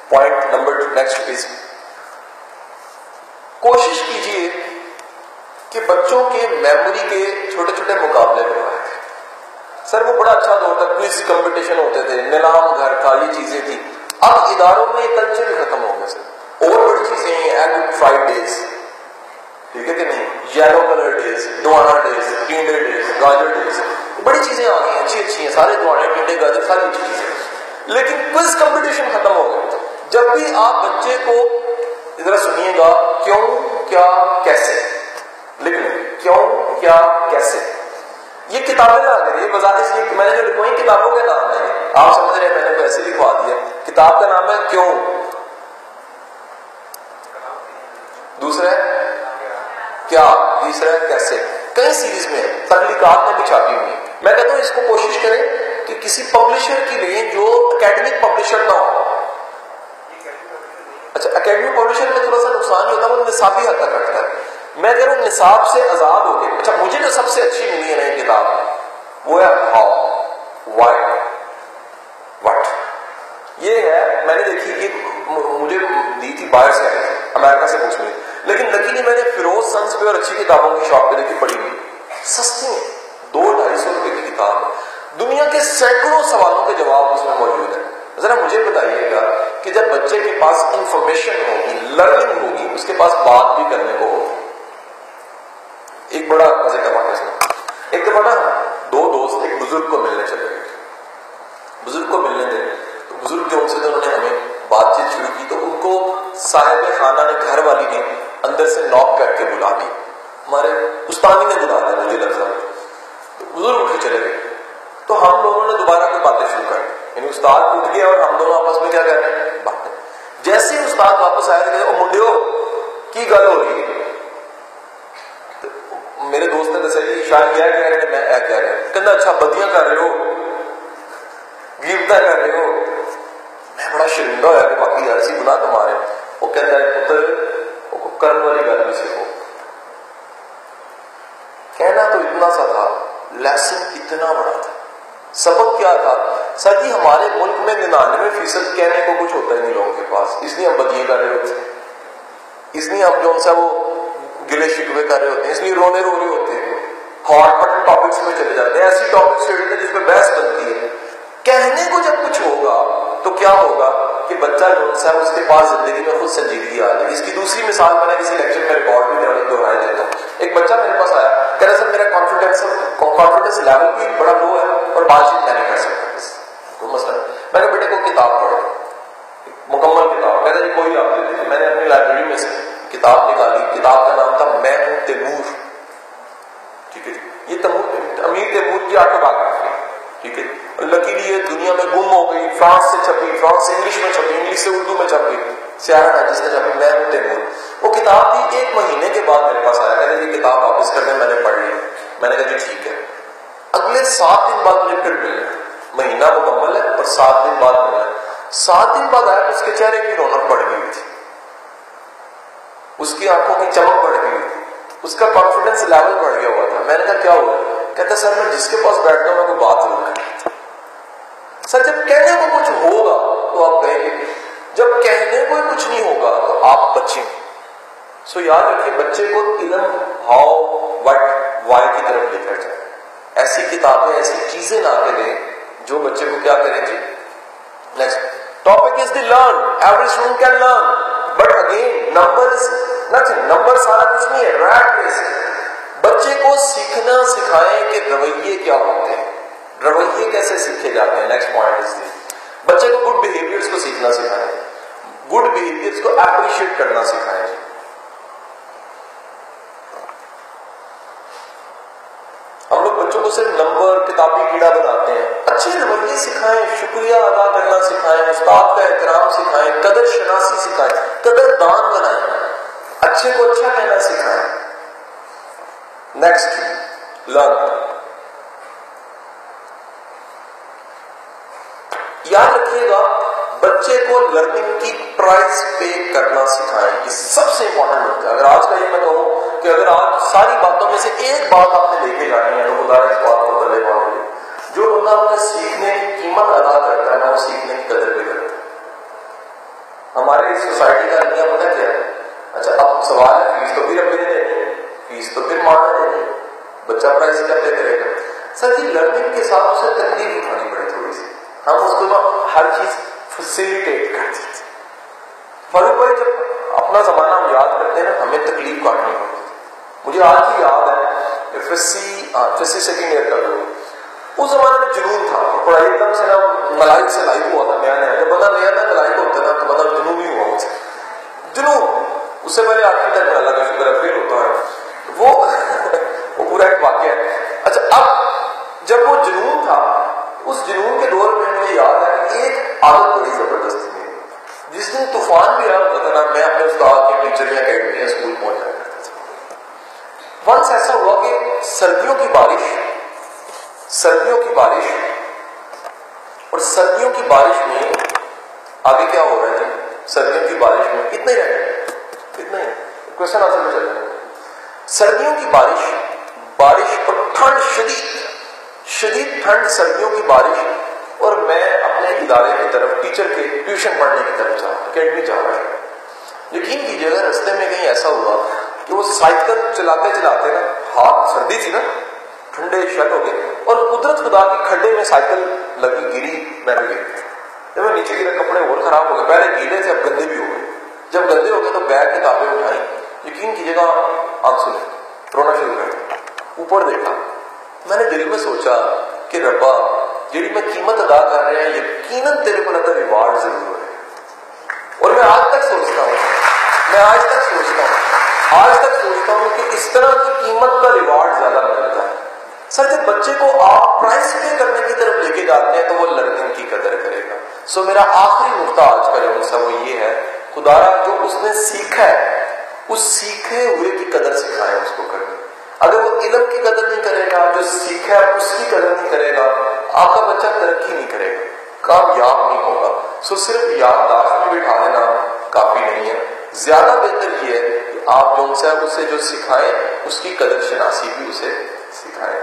Point number 2 next is کوشش کیجئے کہ بچوں کے میموری کے چھوٹے چھوٹے مقابلے کروائے. سر وہ بڑا اچھا دور تھا, کوئز کمپٹیشن ہوتے تھے, نیلام گھر تھا, یہ چیزیں تھی. اب اداروں میں یہ کلچر ختم ہو گیا سر. اور بڑی چیزیں ہیں, ایگ فرائیڈ ڈیز, ٹھیک ہے کہ نہیں, یلو کلر ڈیز, دوانا ڈیز, ٹینڈے ڈیز, گاجر ڈیز, بڑی چیزیں آ گئی ہیں, اچھی اچھی ہیں, سارے دوانے, ٹینڈے, گاجر, ساری اچھی چیزیں. لیکن کوئز کمپٹیشن ختم ہو گیا. جب بھی آپ بچے کو ذرا سنیے گا, کیوں, کیا, کیسے, لکھ لیں, کیوں, کیا, کیسے. یہ کتابیں لا دے رہی ہے بازار, اس لیے میں نے جو لکھوائی کتابوں کے نام ہے, آپ سمجھ رہے ہیں, میں نے ویسے لکھوا دیا. کتاب کا نام ہے کیوں, دوسرا ہے کیا, تیسرا ہے کیسے. کئی سیریز میں تخلیقات میں بھی چھاپی ہوئی. میں کہتا ہوں اس کو کوشش کریں کہ کسی پبلشر کے لیے جو اکیڈمک پبلشر نہ ہو. اچھا, اکیڈمک پبلشر میں تھوڑا سا نقصان ہوتا ہے, وہ نصابی حد تک رکھتا ہے. میں کہہ رہا ہوں نصاب سے آزاد ہو کے. اچھا, مجھے جو سب سے اچھی ملی ہے نئی کتاب وہ ہے ہاؤ, وائی, وٹ. یہ ہے, میں نے دیکھی, ایک مجھے دی تھی باہر سے, امریکہ سے پوچھ لی, لیکن لکیلی میں نے فیروز سنس پہ اور اچھی کتابوں کی شاپ پہ دیکھی, پڑھی ہوئی, سستی ہیں, 200-250 روپے کی کتاب. دنیا کے سینکڑوں سوالوں کے جواب اس میں موجود ہیں. ذرا مجھے بتائیے گا کہ جب بچے کے پاس انفارمیشن ہوگی, لرننگ ہوگی, اس کے پاس بات بھی کرنے کو ہوگی. ایک بڑا مزے کا واقعہ سنا. ایک دفعہ نا 2 دوست ایک بزرگ کو ملنے چلے گئے. بزرگ کو ملنے دے تو بزرگ جو ان سے انہوں نے ہمیں بات چیت شروع کی, تو ان کو صاحب خانہ نے, گھر والی نے اندر سے ناک کر کے بلا دی. ہمارے استانی نے بلا دیا مجھے لفظ. تو بزرگ اٹھ کے چلے گئے. تو ہم لوگوں نے دوبارہ کوئی باتیں شروع کر دی, یعنی استاد اٹھ گیا اور ہم دونوں آپس میں کیا کر رہے ہیں, باتیں. جیسے ہی استاد واپس آیا تو کہتے, منڈیو کی گل ہو رہی ہے. میرے دوست نے دسیا جی شاید کیا کہہ رہے ہیں, میں کیا کہہ رہے ہیں, کہنا اچھا بدیاں کر رہے ہو, غیبتیں کر رہے ہو. میں بڑا شرمندہ ہوا کہ باقی ایسی گناہ تمہارے. وہ کہتا ہے پتر وہ کرن والی گل بھی سیکھو. کہنا تو اتنا سا تھا, لیسن اتنا بڑا تھا. سبق کیا تھا سر جی, ہمارے ملک میں 99% کہنے کو کچھ ہوتا ہی نہیں لوگوں کے پاس, اس لیے ہم بدیاں کر رہے ہوتے ہیں, اس لیے ہم جو ان سے وہ گلے شکوے کر رہے ہوتے ہیں, اس لیے رونے رو رہے ہوتے ہیں, ہاٹ بٹن ٹاپکس میں چلے جاتے ہیں, ایسی ٹاپکس چھیڑتے ہیں جس پہ بحث بنتی ہے. کہنے کو جب کچھ ہوگا تو کیا ہوگا کہ بچہ جو ہے اس کے پاس زندگی میں خود سنجیدگی آ جائے. اس کی دوسری مثال میں نے کسی لیکچر میں ریکارڈ بھی دہرائی دیتا ہوں. ایک بچہ میرے پاس آیا, کہہ رہا سر میرا کانفیڈنس لیول بھی بڑا لو ہے اور بات چیت میں نہیں کر سکتا. کوئی مسئلہ نہیں. میں نے بیٹے کو کتاب پڑھو, مکمل کتاب. کہتا جی کوئی آپ دے دیجیے. میں نے اپنی لائبریری میں سے کتاب نکالی. کتاب کا نام تھا میں ہوں تیمور. ٹھیک ہے, یہ امیر تیمور کی آٹوبایوگرافی. ٹھیک ہے, لکیلی یہ دنیا میں گم ہو گئی, فرانس سے چھپی, فرانس سے انگلش میں چھپی, انگلش سے اردو میں چھپی, سیارہ ناجس نے چھپی, میں ہوں تیمور. وہ کتاب تھی. 1 مہینے کے بعد میرے پاس آیا, کہتے جی کتاب واپس کر دیں, میں نے پڑھ لی. میں نے کہا جی ٹھیک ہے. اگلے 7 دن بعد مجھے پھر ملنا, مہینہ مکمل ہے اور 7 دن بعد ملنا. 7 دن بعد آیا تو اس کے چہرے کی رونق بڑھ گئی تھی, اس کی آنکھوں کی چمک بڑھ گئی تھی, اس کا کانفیڈنس لیول بڑھ گیا ہوا تھا. میں نے کہا کیا ہوا؟ کہتا سر میں جس کے پاس بیٹھتا ہوں میں کوئی بات ضرور کرتا. سر جب کہنے کو کچھ ہوگا تو آپ کہیں گے, جب کہنے کو کچھ نہیں ہوگا تو آپ بچیں. سو یاد رکھیے بچے کو علم ہاؤ, وٹ, وائی کی طرف لے کر جائے. ایسی کتابیں, ایسی چیزیں لا کے دیں جو بچے کو کیا کریں. جی next topic is the learn. Every student can learn, but again numbers nothing. نمبر سارا کچھ نہیں ہے, ریٹ ریس. بچے کو سیکھنا سکھائیں کہ رویے کیا ہوتے ہیں, رویے کیسے سیکھے جاتے ہیں. نیکسٹ پوائنٹ از دی, بچے کو گڈ بیہیویئرس کو سیکھنا سکھائیں, گڈ بیہیویئرس کو اپریشیٹ کرنا سکھائیں. ہم لوگ بچوں کو صرف نمبر, کتابی کیڑا بناتے ہیں. اچھے رویے سکھائیں, شکریہ ادا کرنا سکھائیں, استاد کا احترام سکھائیں, قدر شناسی سکھائیں, قدر دان بنائیں, اچھے کو اچھا کہنا سکھائیں. Next learn. یاد رکھیے گا بچے کو لرننگ کی پرائز پے کرنا سکھائیں. یہ سب سے امپورٹنٹ ہوتا ہے. اگر آج کا یہ میں کہوں کہ اگر آج ساری باتوں میں سے ایک بات آپ نے لے کے جانی ہے تو خدا اس بات کو تلے پاؤ گے, جو بندہ اپنے سیکھنے کی قیمت ادا کرتا ہے نا وہ سیکھنے کی قدر بھی کرتا ہے. کہ سوسائٹی کا المیہ پتہ کیا ہے؟ اچھا اب سوال ہے فیس تو پھر ابھی دے دیں، فیس تو پھر ماں دے دیں، بچہ پرائز کیا پے کرے گا؟ سر جی لرننگ کے ساتھ اسے تکلیف اٹھانی پڑے تھوڑی سی، ہم اس کو ہر چیز فیسیلیٹیٹ کرتے تھے. فاروق بھائی جب اپنا زمانہ ہم یاد کرتے ہیں نا ہمیں تکلیف کاٹنی پڑتی تھی. مجھے آج بھی یاد ہے F S C second year کا لوگ اس زمانے میں جنون تھا، پڑھائی ایک دم سے نا ملائک سے لائق ہوا تھا، نیا نیا. جب بندہ نیا نیا ملائک ہوتا ہے نا تو بندہ جنون ہی ہوا ہوتا ہے. جنون اس سے پہلے آٹھویں تک اللہ کا شکر ہے فیل ہوتا ہے وہ پورا ایک واقعہ ہے. اچھا اب جب وہ جنون تھا اس جنون کے دور میں مجھے یاد ہے کہ ایک عادت بڑی زبردست تھی. جس دن طوفان بھی آیا ہوتا تھا نا میں اپنے استاد کے ٹیچر یا اکیڈمی یا اسکول پہنچ جایا کرتا تھا. ونس ایسا ہوا کہ سردیوں کی بارش اور سردیوں کی بارش میں آگے کیا ہو رہا ہے جی؟ سردیوں کی بارش میں کتنے رہ گئے؟ کتنے کوشچن آنسر میں چل رہے ہیں. سردیوں کی بارش اور ٹھنڈ، شدید ٹھنڈ، سردیوں کی بارش، اور میں اپنے ادارے کی طرف ٹیچر کے ٹیوشن پڑھنے کی طرف اکیڈمی جا رہا ہے. یقین کیجیے گا رستے میں کہیں ایسا ہوا کہ وہ سائیکل چلاتے چلاتے نا، ہاتھ سردی تھی نا، ٹھنڈے شل ہو گئے اور قدرت خدا کی کھڈے میں سائیکل لگی، گری، میں بھی گئی. جب میں نیچے گرا کپڑے اور خراب ہو گئے، پہلے گیلے تھے اب گندے بھی ہو گئے. جب گندے ہو گئے تو بیگ کتابیں اٹھائی، یقین کیجیے گا آنسو لے رونا شروع کر دیا. اوپر دیکھا، میں نے دل میں سوچا کہ ربا جیڑی میں قیمت ادا کر رہے ہیں یقیناً تیرے کو لگتا ریوارڈ ضرور ہے. اور میں آج تک سوچتا ہوں کہ اس طرح کی قیمت کا ریوارڈ زیادہ ملتا ہے. سر جب بچے کو آپ پرائز پے کرنے کی طرف لے کے جاتے ہیں تو وہ لرننگ کی قدر کرے گا. سو میرا آخری نقطہ آج کا جو نقطہ وہ یہ ہے، خدارا جو اس نے سیکھا ہے اس سیکھے ہوئے کی قدر سکھائے اس کو کرنے. اگر وہ علم کی قدر نہیں کرے گا، جو سیکھا ہے اس کی قدر نہیں کرے گا، آپ کا بچہ ترقی نہیں کرے گا، کامیاب نہیں ہوگا. سو صرف یادداشت میں بٹھا دینا کافی نہیں ہے. زیادہ بہتر یہ ہے کہ آپ جو ان سے اسے جو سکھائیں اس کی قدر شناسی بھی اسے سکھائیں.